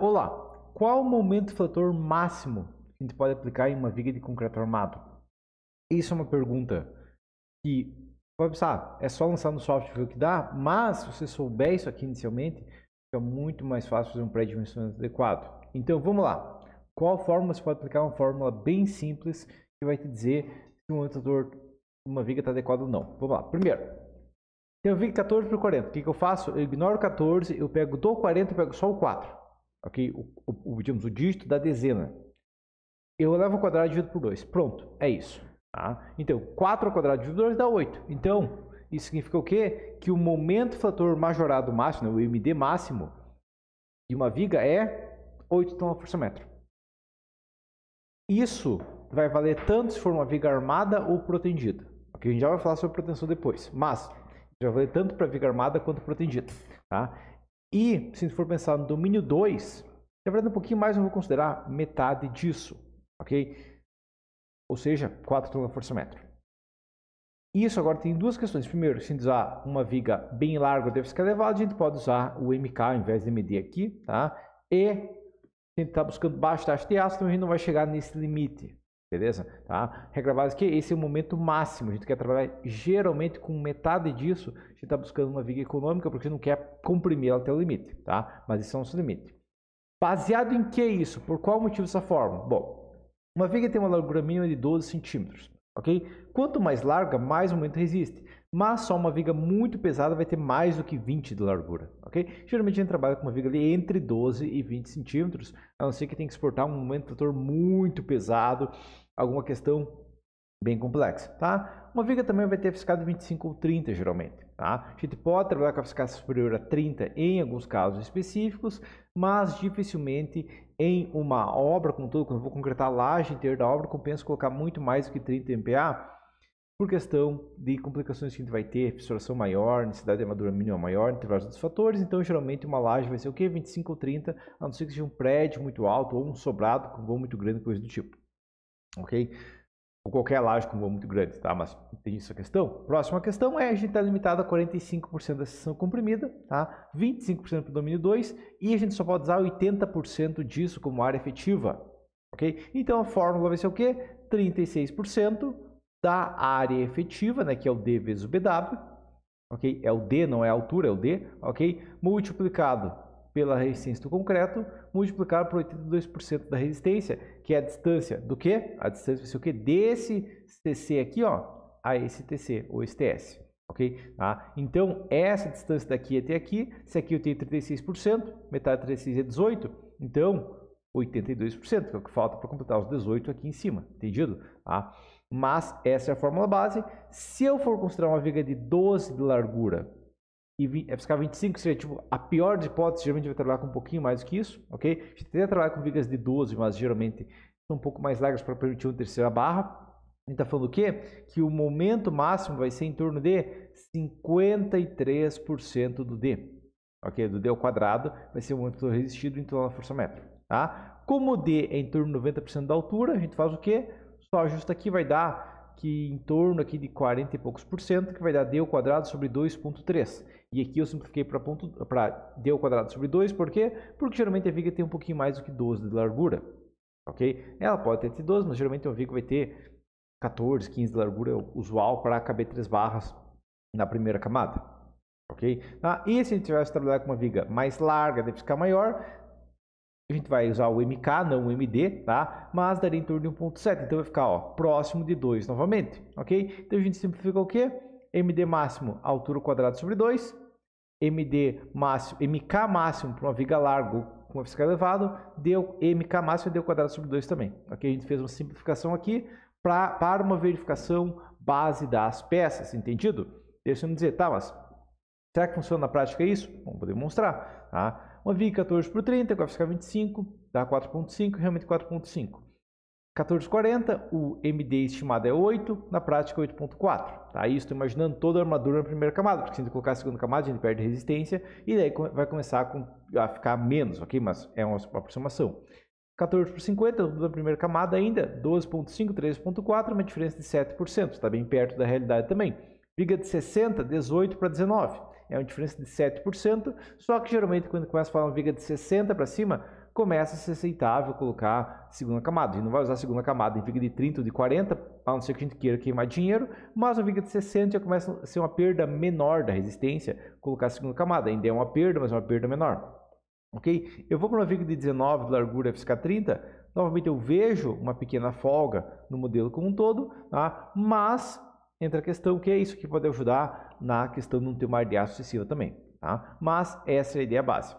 Olá, qual o momento fator máximo que a gente pode aplicar em uma viga de concreto armado? Isso é uma pergunta que, pode pensar, é só lançar no software ver o que dá, mas se você souber isso aqui inicialmente, fica muito mais fácil fazer um pré-dimensionamento adequado. Então, vamos lá. Qual fórmula você pode aplicar? Uma fórmula bem simples que vai te dizer se o momento fator de uma viga está adequado ou não. Vamos lá. Primeiro, tem a viga 14 por 40. O que eu faço? Eu ignoro o 14, eu pego do 40 e pego só o 4. Ok? Digamos, o dígito da dezena. Eu levo ao quadrado e divido por 2. Pronto, é isso. Tá? Então, 4 ao quadrado dividido por 2 dá 8. Então, isso significa o quê? Que o momento fator majorado máximo, o MD máximo, de uma viga é 8 toneladas/metro. Isso vai valer tanto se for uma viga armada ou protendida. Okay? A gente já vai falar sobre proteção depois. Mas, vai valer tanto para viga armada quanto protendida. Tá? E, se for pensar no domínio 2, na verdade um pouquinho mais eu vou considerar metade disso, ok? Ou seja, 4 toneladas/metro. Isso agora tem duas questões. Primeiro, se a gente usar uma viga bem larga, deve ficar elevado, a gente pode usar o MK ao invés de MD aqui, tá? E se a gente está buscando baixa taxa de ácido, a gente não vai chegar nesse limite, beleza? Tá? Regra básica é que esse é o momento máximo. A gente quer trabalhar geralmente com metade disso. A gente está buscando uma viga econômica porque a gente não quer comprimir ela até o limite, tá? Mas esse é o nosso limite. Baseado em que isso? Por qual motivo essa forma? Bom, uma viga tem uma largura mínima de 12 centímetros, ok? Quanto mais larga, mais o momento resiste. Mas só uma viga muito pesada vai ter mais do que 20 de largura, ok? Geralmente a gente trabalha com uma viga ali entre 12 e 20 centímetros, a não ser que tenha que exportar um momento fator muito pesado, alguma questão bem complexa, tá? Uma viga também vai ter fiscado de 25 ou 30 geralmente, tá? A gente pode trabalhar com a fiscada superior a 30 em alguns casos específicos, mas dificilmente em uma obra como todo, quando eu vou concretar a laje inteira da obra, compensa colocar muito mais do que 30 MPa, por questão de complicações que a gente vai ter, fissuração maior, necessidade de armadura mínima maior, entre vários outros fatores. Então, geralmente, uma laje vai ser o quê? 25 ou 30, a não ser que seja um prédio muito alto ou um sobrado com vão muito grande, coisa do tipo. Ok? Ou qualquer laje com vão muito grande, tá? Mas tem essa questão. Próxima questão é a gente está limitado a 45% da seção comprimida, tá? 25% para o domínio 2 e a gente só pode usar 80% disso como área efetiva, ok? Então, a fórmula vai ser o quê? 36% da área efetiva, né, que é o D vezes o BW, ok? É o D, não é a altura, é o D, ok? Multiplicado pela resistência do concreto, multiplicado por 82% da resistência, que é a distância do quê? A distância vai ser o quê? Desse TC aqui, ó, a esse TC, ou esse TS, ok? Tá? Então, essa distância daqui até aqui, se aqui eu tenho 36%, metade de 36 é 18, então 82%, que é o que falta para completar os 18 aqui em cima, entendido? Tá? Mas essa é a fórmula base. Se eu for considerar uma viga de 12 de largura e ficar 25, seria tipo a pior das hipóteses, geralmente vai trabalhar com um pouquinho mais do que isso, ok? A gente tenta trabalhar com vigas de 12, mas geralmente são um pouco mais largas para permitir uma terceira barra. A gente está falando o quê? Que o momento máximo vai ser em torno de 53% do D, ok? Do D ao quadrado vai ser o momento resistido em tonelada/metro, tá? Como o D é em torno de 90% da altura, a gente faz o quê? Só ajusta aqui, vai dar que em torno aqui de 40 e poucos por cento, que vai dar D ao quadrado sobre 2,3. E aqui eu simplifiquei para D ao quadrado sobre 2, por quê? Porque geralmente a viga tem um pouquinho mais do que 12 de largura, ok? Ela pode ter 12, mas geralmente uma viga vai ter 14, 15 de largura, é o usual para caber 3 barras na primeira camada, ok? E se a gente tivesse trabalhar com uma viga mais larga, deve ficar maior, a gente vai usar o MK, não o MD, tá? Mas daria em torno de 1,7. Então vai ficar, ó, próximo de 2 novamente, ok? Então a gente simplifica o quê? MD máximo, altura ao quadrado sobre 2. MD máximo, MK máximo para uma viga larga com uma fiscal elevado. Deu MK máximo e deu quadrado sobre 2 também. Ok? A gente fez uma simplificação aqui para uma verificação base das peças, entendido? Deixa eu me dizer, tá, mas será que funciona na prática isso? Vamos poder demonstrar, tá? Uma viga 14 por 30, vai ficar 25, dá 4,5, realmente 4,5. 14,40, o MD estimado é 8, na prática 8,4. Tá? Isso estou imaginando toda a armadura na primeira camada, porque se a gente colocar a segunda camada, a gente perde resistência e daí vai começar a ficar menos, ok? Mas é uma aproximação. 14 por 50, na primeira camada ainda, 12,5, 13,4, uma diferença de 7%, está bem perto da realidade também. Viga de 60, 18 para 19. é uma diferença de 7%, só que geralmente quando começa a falar uma viga de 60 para cima, começa a ser aceitável colocar segunda camada. A gente não vai usar a segunda camada em viga de 30 ou de 40, a não ser que a gente queira queimar dinheiro, mas uma viga de 60 já começa a ser uma perda menor da resistência, colocar a segunda camada. Ainda é uma perda, mas é uma perda menor. Ok? Eu vou para uma viga de 19 de largura FSK30, novamente eu vejo uma pequena folga no modelo como um todo, tá? Mas entra a questão que é isso que pode ajudar na questão de não ter uma ar de aço excessiva também. Tá? Mas essa é a ideia base.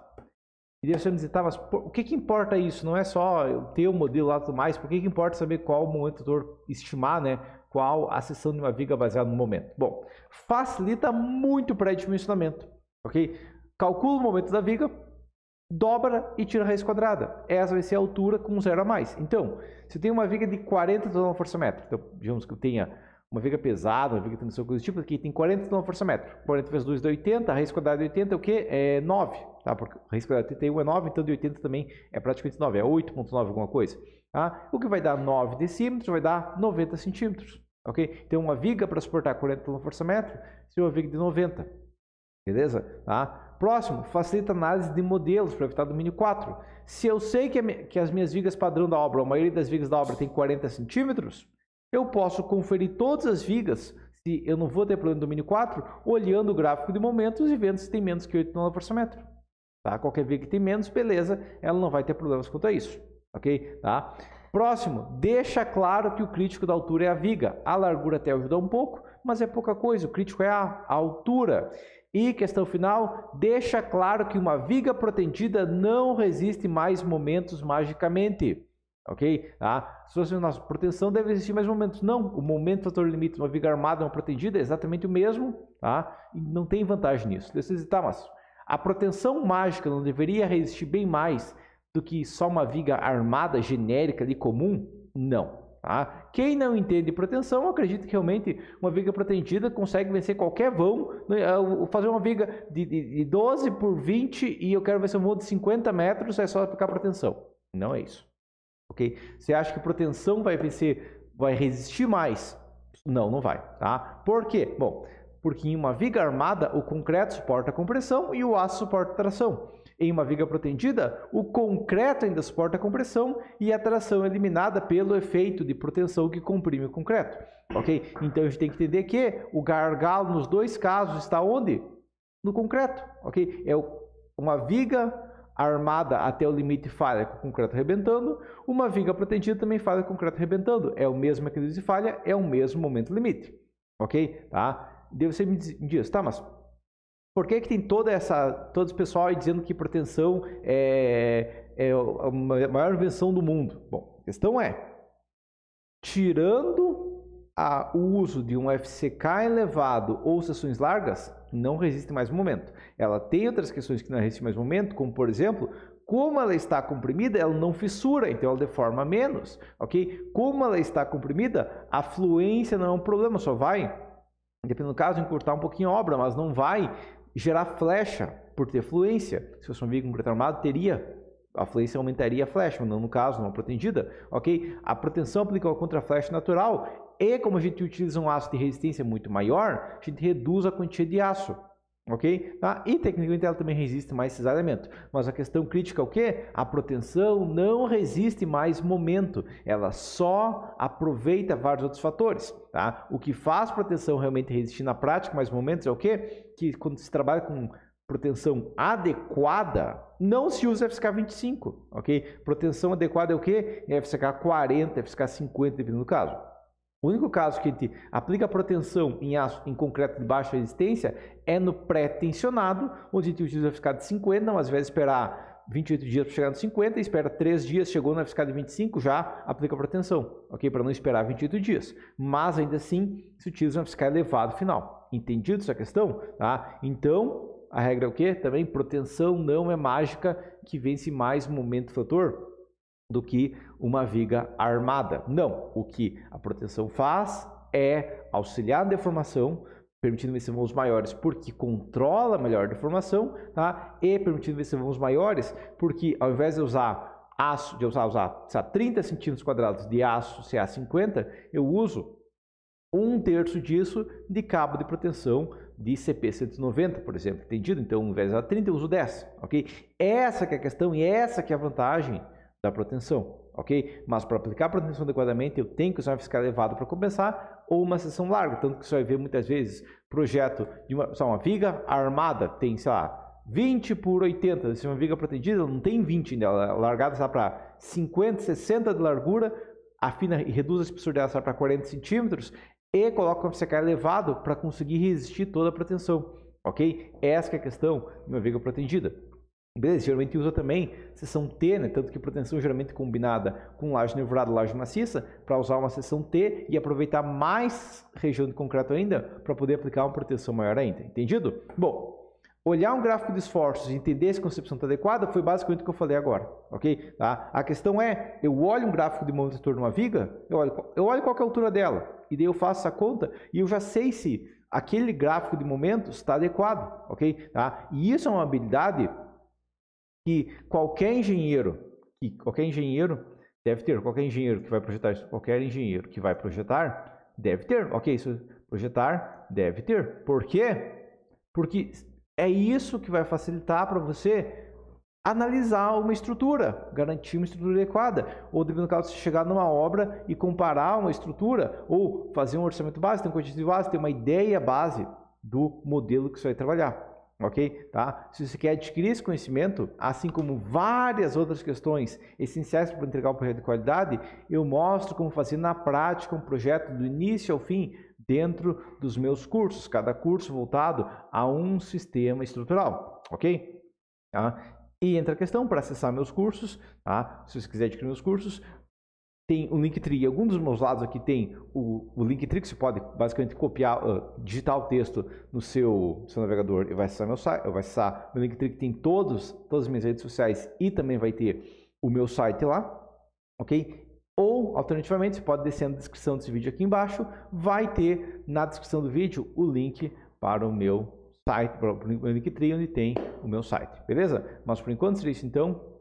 E daí você me dizer, tá, mas o que importa isso? Não é só eu ter o modelo lá e tudo mais, por que importa saber qual o momento fator estimar, né? Qual a seção de uma viga baseada no momento? Bom, facilita muito o pré-dimensionamento, ok? Calcula o momento da viga, dobra e tira a raiz quadrada. Essa vai ser a altura com 0 a mais. Então, se eu tenho uma viga de 40 kgfm, então, digamos que eu tenha uma viga pesada, uma viga de tensão, coisa do tipo, aqui tem 40 kgfm. 40 vezes 2 dá 80, a raiz quadrada de 80 é o quê? É 9, tá? Porque a raiz quadrada de 81 é 9, então de 80 também é praticamente 9, é 8,9 alguma coisa. Tá? O que vai dar 9 decímetros vai dar 90 centímetros, ok? Então, uma viga para suportar 40 kgfm seria uma viga de 90, beleza? Tá? Próximo, facilita a análise de modelos para evitar domínio 4. Se eu sei que as minhas vigas padrão da obra, a maioria das vigas da obra tem 40 centímetros, eu posso conferir todas as vigas, se eu não vou ter problema de domínio 4, olhando o gráfico de momentos e vendo se tem menos que 8 kgfm. Tá? Qualquer viga que tem menos, beleza, ela não vai ter problemas quanto a isso. Ok? Tá? Próximo, deixa claro que o crítico da altura é a viga. A largura até ajuda um pouco, mas é pouca coisa. O crítico é a altura. E questão final, deixa claro que uma viga protendida não resiste mais momentos magicamente. Ok? Tá? Se fosse nossa proteção, deve existir mais momentos. Não, o momento fator limite de uma viga armada e uma protegida é exatamente o mesmo. Tá? E não tem vantagem nisso. Vocês, tá, mas a proteção mágica não deveria resistir bem mais do que só uma viga armada genérica ali comum? Não. Tá? Quem não entende proteção, acredita que realmente uma viga protegida consegue vencer qualquer vão. Fazer uma viga de 12 por 20 e eu quero vencer um vão de 50 metros, é só aplicar proteção. Não é isso. Okay? Você acha que proteção vai vencer, vai resistir mais? Não, não vai. Tá? Por quê? Bom, porque em uma viga armada o concreto suporta a compressão e o aço suporta a tração. Em uma viga protendida, o concreto ainda suporta a compressão e a tração é eliminada pelo efeito de proteção que comprime o concreto. Ok? Então a gente tem que entender que o gargalo nos dois casos está onde? No concreto. Ok? É uma viga armada até o limite falha com o concreto arrebentando, uma viga protegida também falha com o concreto arrebentando. É o mesmo mecanismo de falha, é o mesmo momento limite. Ok? Tá? Daí você me diz, tá, mas por que tem todo esse pessoal aí dizendo que proteção é a maior invenção do mundo? Bom, a questão é, tirando o uso de um FCK elevado ou seções largas, não resiste mais momento. Ela tem outras questões que não resistem mais momento, como por exemplo, como ela está comprimida, ela não fissura, então ela deforma menos, ok? Como ela está comprimida, a fluência não é um problema, só vai, dependendo do caso, encurtar um pouquinho a obra, mas não vai gerar flecha por ter fluência. Se fosse uma viga com concreto armado, a fluência aumentaria a flecha, mas não no caso, não protendida, ok? A proteção aplicada contra a flecha natural e como a gente utiliza um aço de resistência muito maior, a gente reduz a quantia de aço, ok? Tá? E tecnicamente ela também resiste mais esses elementos, mas a questão crítica é o quê? A proteção não resiste mais momento, ela só aproveita vários outros fatores, tá? O que faz proteção realmente resistir na prática mais momentos é o quê? Que quando se trabalha com proteção adequada, não se usa FSK 25, ok? Proteção adequada é o quê? É FSK 40, FSK 50, dependendo do caso. O único caso que a gente aplica proteção em aço em concreto de baixa resistência é no pré-tensionado, onde a gente utiliza o FSK de 50, mas ao invés de esperar 28 dias para chegar no 50, espera 3 dias, chegou no FSK de 25, já aplica proteção, ok? Para não esperar 28 dias. Mas ainda assim, se utiliza um FSK elevado final. Entendido essa questão? Tá? Então, a regra é o quê? Também proteção não é mágica que vence mais momento fator do que uma viga armada. Não, o que a proteção faz é auxiliar na deformação, permitindo vencer vãos maiores porque controla melhor a deformação, tá? E permitindo vencer vãos maiores porque ao invés de usar aço, usar 30 centímetros quadrados de aço CA50, eu uso 1/3 disso de cabo de proteção de CP190, por exemplo, entendido? Então, ao invés de usar 30, eu uso 10, ok? Essa que é a questão e essa que é a vantagem da proteção, ok? Mas para aplicar a proteção adequadamente, eu tenho que usar uma fiscal elevada para compensar ou uma seção larga, tanto que você vai ver muitas vezes projeto de uma viga armada, tem, sei lá, 20 por 80, se uma viga protegida, ela não tem 20 ainda, ela é largada para 50, 60 de largura, afina e reduz a espessura dela para 40 centímetros e coloca um FCK elevado para conseguir resistir toda a proteção, ok? Essa é a questão de uma viga protegida. Beleza, geralmente usa também seção T, né? Tanto que proteção geralmente combinada com laje nervurada, laje maciça, para usar uma seção T e aproveitar mais região de concreto ainda para poder aplicar uma proteção maior ainda, entendido? Bom, olhar um gráfico de esforços e entender se a concepção está adequada foi basicamente o que eu falei agora, ok? Tá? A questão é, eu olho um gráfico de momento de torno de uma viga, eu olho qual que é a altura dela, e daí eu faço essa conta e eu já sei se aquele gráfico de momentos está adequado, ok? Tá? E isso é uma habilidade que qualquer engenheiro deve ter, qualquer engenheiro que vai projetar isso, qualquer engenheiro que vai projetar deve ter, ok? Isso projetar deve ter. Por quê? Porque é isso que vai facilitar para você analisar uma estrutura, garantir uma estrutura adequada, ou dependendo do caso, você chegar numa obra e comparar uma estrutura, ou fazer um orçamento base, ter um quantitativo base, ter uma ideia base do modelo que você vai trabalhar. Ok? Tá? Se você quer adquirir esse conhecimento, assim como várias outras questões essenciais para entregar um projeto de qualidade, eu mostro como fazer na prática um projeto do início ao fim dentro dos meus cursos, cada curso voltado a um sistema estrutural, ok? Tá? E entra a questão para acessar meus cursos, tá? Se você quiser adquirir meus cursos, tem o Linktree. Algum dos meus lados aqui tem o Linktree, que você pode basicamente copiar, digitar o texto no seu navegador e vai acessar meu site, vai acessar meu Linktree, que tem todas as minhas redes sociais e também vai ter o meu site lá, ok? Ou, alternativamente, você pode descer na descrição desse vídeo aqui embaixo, vai ter na descrição do vídeo o link para o meu site, para o Linktree, onde tem o meu site, beleza? Mas por enquanto seria isso então.